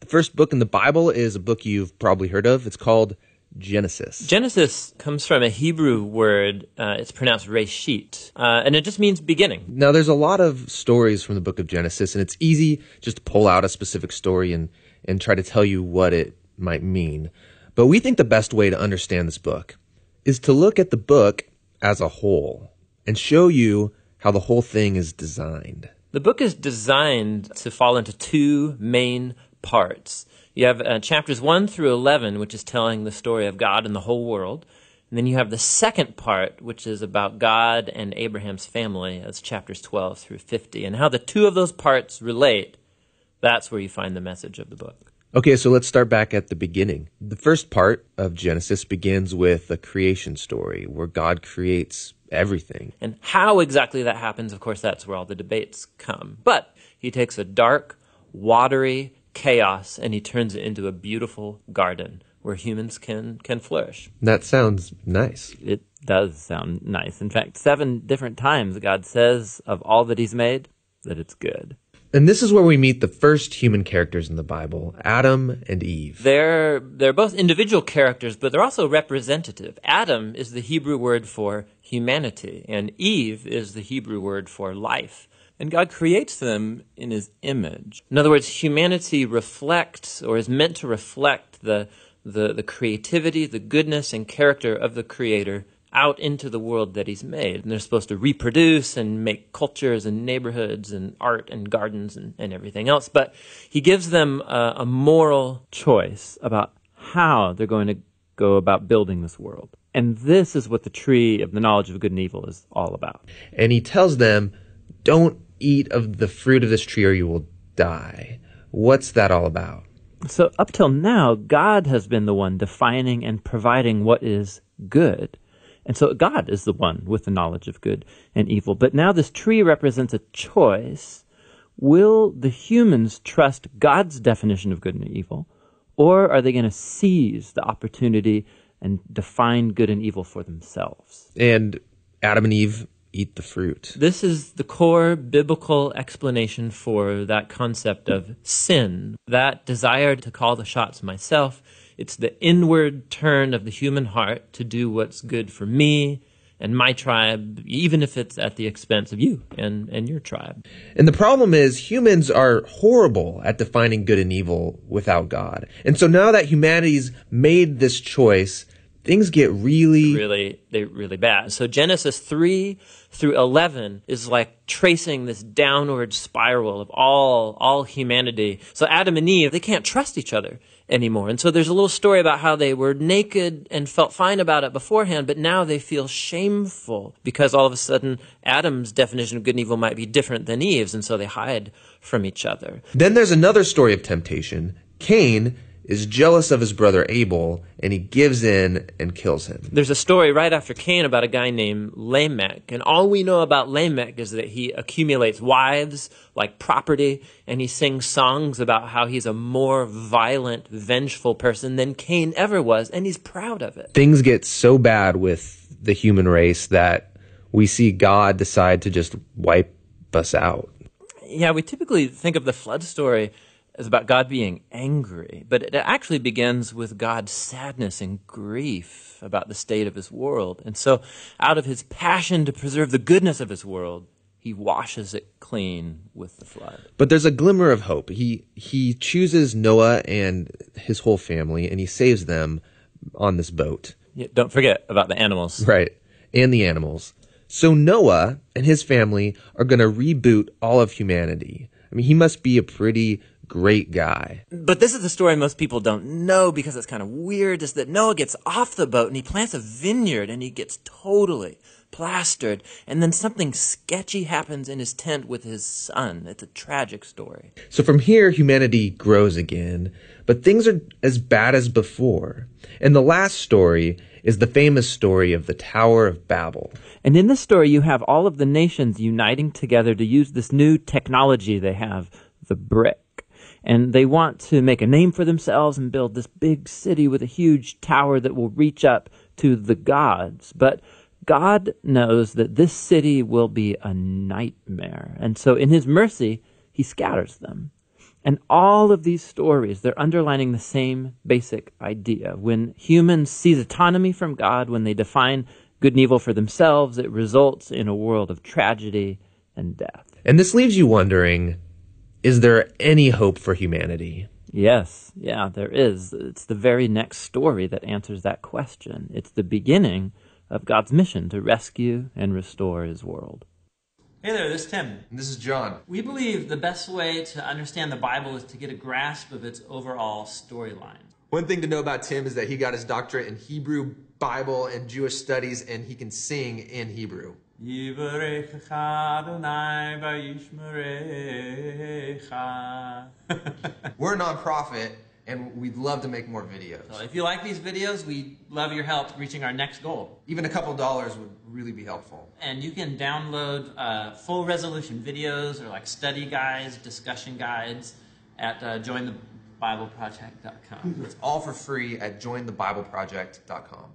The first book in the Bible is a book you've probably heard of. It's called Genesis. Genesis comes from a Hebrew word. It's pronounced reshit, and it just means beginning. Now, there's a lot of stories from the book of Genesis, and it's easy just to pull out a specific story and try to tell you what it might mean. But we think the best way to understand this book is to look at the book as a whole and show you how the whole thing is designed. The book is designed to fall into two main parts. You have chapters 1 through 11, which is telling the story of God and the whole world. And then you have the second part, which is about God and Abraham's family, as chapters 12 through 50. And how the two of those parts relate, that's where you find the message of the book. Okay, so let's start back at the beginning. The first part of Genesis begins with a creation story where God creates everything. And how exactly that happens, of course, that's where all the debates come. But he takes a dark, watery chaos and he turns it into a beautiful garden where humans can flourish. That sounds nice. It does sound nice. In fact, 7 different times God says of all that he's made that it's good. And this is where we meet the first human characters in the Bible, Adam and Eve. They're both individual characters, but they're also representative. Adam is the Hebrew word for humanity, and Eve is the Hebrew word for life. And God creates them in his image. In other words, humanity reflects, or is meant to reflect, the creativity, the goodness, and character of the Creator out into the world that he's made. And they're supposed to reproduce and make cultures and neighborhoods and art and gardens and everything else. But he gives them a moral choice about how they're going to go about building this world. And this is what the tree of the knowledge of good and evil is all about. And he tells them, don't eat of the fruit of this tree or you will die. What's that all about? So up till now, God has been the one defining and providing what is good. And so God is the one with the knowledge of good and evil. But now this tree represents a choice. Will the humans trust God's definition of good and evil, or are they going to seize the opportunity and define good and evil for themselves? And Adam and Eve eat the fruit. This is the core biblical explanation for that concept of sin, that desire to call the shots myself. It's the inward turn of the human heart to do what's good for me and my tribe, even if it's at the expense of you and your tribe. And the problem is humans are horrible at defining good and evil without God. And so now that humanity's made this choice, things get really bad. So Genesis 3 through 11 is like tracing this downward spiral of all humanity. So Adam and Eve, they can't trust each other anymore. And so there's a little story about how they were naked and felt fine about it beforehand, but now they feel shameful because all of a sudden Adam's definition of good and evil might be different than Eve's, and so they hide from each other. Then there's another story of temptation. Cain is jealous of his brother Abel, and he gives in and kills him. There's a story right after Cain about a guy named Lamech, and all we know about Lamech is that he accumulates wives like property, and he sings songs about how he's a more violent, vengeful person than Cain ever was, and he's proud of it. Things get so bad with the human race that we see God decide to just wipe us out. Yeah, we typically think of the flood story as about God being angry, but it actually begins with God's sadness and grief about the state of his world. And so out of his passion to preserve the goodness of his world, he washes it clean with the flood. But there's a glimmer of hope. He chooses Noah and his whole family, and he saves them on this boat. Yeah, don't forget about the animals. Right, and the animals. So Noah and his family are going to reboot all of humanity. I mean, he must be a pretty great guy. But this is the story most people don't know because it's kind of weird, is that Noah gets off the boat and he plants a vineyard and he gets totally plastered, and then something sketchy happens in his tent with his son. It's a tragic story. So from here, humanity grows again, but things are as bad as before. And the last story is the famous story of the Tower of Babel. And in this story, you have all of the nations uniting together to use this new technology they have, the brick. And they want to make a name for themselves and build this big city with a huge tower that will reach up to the gods. But God knows that this city will be a nightmare. And so in his mercy, he scatters them. And all of these stories, they're underlining the same basic idea. When humans seize autonomy from God, when they define good and evil for themselves, it results in a world of tragedy and death. And this leaves you wondering, is there any hope for humanity? Yes, yeah, there is. It's the very next story that answers that question. It's the beginning of God's mission to rescue and restore his world. Hey there, this is Tim. And this is John. We believe the best way to understand the Bible is to get a grasp of its overall storyline. One thing to know about Tim is that he got his doctorate in Hebrew, Bible, and Jewish studies, and he can sing in Hebrew. We're a nonprofit, and we'd love to make more videos. So if you like these videos, we'd love your help reaching our next goal. Even a couple dollars would really be helpful. And you can download full resolution videos or like study guides, discussion guides at jointhebibleproject.com. It's all for free at jointhebibleproject.com.